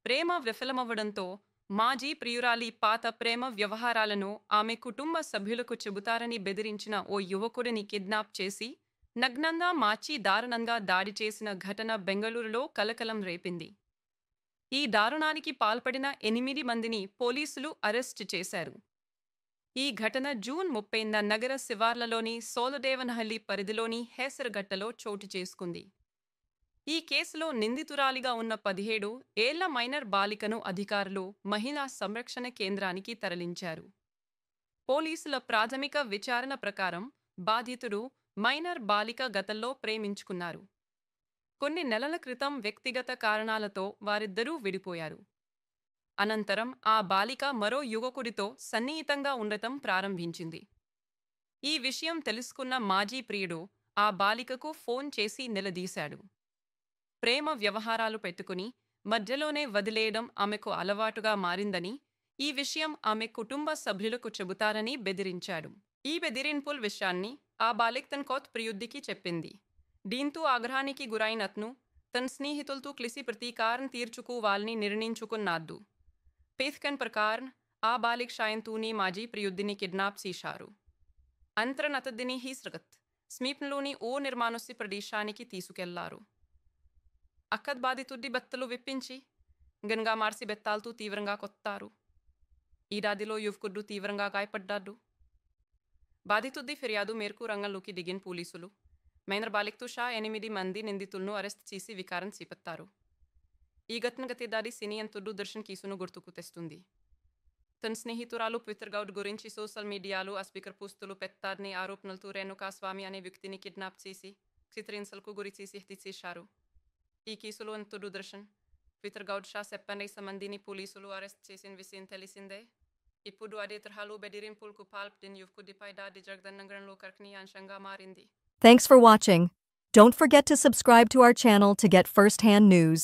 ప్రేమ విఫలమవ్వడంతో మాజీ ప్రియురాలి పాత ప్రేమ వ్యవహారాలను ఆమె కుటుంబ సభ్యులకు చెబుతారని బెదిరించిన ఓ యువకుడిని కిడ్నాప్ చేసి నగ్నంగా మార్చి దారుణంగా దాడి చేసిన ఘటన బెంగళూరులో కలకలం రేపింది. ఈ దారుణానికి పాల్పడిన 8 మందిని పోలీసులు అరెస్టు చేశారు. ఈ ఘటన జూన్ 30న నగర శివార్లలోని సోలదేవనహల్లి పరిధిలోని హేసరగట్టలో చోటు చేసుకుంది. ఈ కేసులో నిందితురాలిగా ఉన్న 17 ఏళ్ల మైనర్ బాలికను అధికారులు మహిళా సంరక్షణ కేంద్రానికి తరలించారు. పోలీసుల ప్రాథమిక విచారణ ప్రకారం బాధితుడు మైనర్ బాలిక గతంలో ప్రేమించుకున్నారు. కొన్ని నెలల క్రితం వ్యక్తిగత కారణాలతో వారిద్దరూ విడిపోయారు. అనంతరం ఆ బాలిక మరో యువకుడితో సన్నిహితంగా ఉండటం ప్రారంభించింది. ఈ విషయం తెలుసుకున్న మాజీ ప్రియుడు ఆ బాలికకు ఫోన్ చేసి నిలదీశాడు. ప్రేమ వ్యవహారాలు పెట్టుకుని మధ్యలోనే వదిలేయడం ఆమెకు అలవాటుగా మారిందని, ఈ విషయం ఆమె కుటుంబ సభ్యులకు చెబుతారని బెదిరించాడు. ఈ బెదిరింపుల విషయాన్ని ఆ బాలిక తన కొత్త ప్రియుడికి చెప్పింది. దీంతో ఆగ్రహానికి గురైన అతను తన స్నేహితులతో కలిసి ప్రతీకారం తీర్చుకోవాలని నిర్ణయించుకున్నాడు. పేథకన్ ప్రకారం ఆ బాలిక సాయంతోనే మాజీ ప్రియుడిని కిడ్నాప్ చేశారు. అనంతరం అతడిని హేసరగట్ సమీపంలోని ఓ నిర్మానుష్య ప్రదేశానికి తీసుకెళ్లారు. అక్కడ బాధితుడి బట్టలు విప్పించి గన్గా మార్చి బెత్తాలతో తీవ్రంగా కొట్టారు. ఈ దాడిలో యువకుడు తీవ్రంగా గాయపడ్డాడు. బాధితుడి ఫిర్యాదు మేరకు రంగంలోకి దిగిన పోలీసులు మైనర్ బాలికతో సహా 8 మంది నిందితులను అరెస్ట్ చేసి విచారణ చేపట్టారు. ఈ ఘటన గతేడాది సినీ నటుడు దర్శన్ కేసును గుర్తుకు తెస్తుంది. తన స్నేహితురాలు పవిత్ర గౌడ్ గురించి సోషల్ మీడియాలో అస్పీకర్ పోస్టులు పెట్టారనే ఆరోపణలతో రేణుకాస్వామి అనే వ్యక్తిని కిడ్నాప్ చేసి చిత్రహింసలకు గురి చేసి హత్య చేశారు. ఈ కేసులో నటుడు దర్శన్, పవిత్ర గౌడ్ సహా 17 మందిని పోలీసులు అరెస్ట్ చేసిన విషయం తెలిసిందే. ఇప్పుడు అదే తరహాలో బెదిరింపులకు పాల్పడిన యువకుడిపై దాడి జరగడం నగరంలో కర్కనీయాంశంగా మారింది. Thanks for watching. Don't forget to subscribe to our channel to get first-hand news.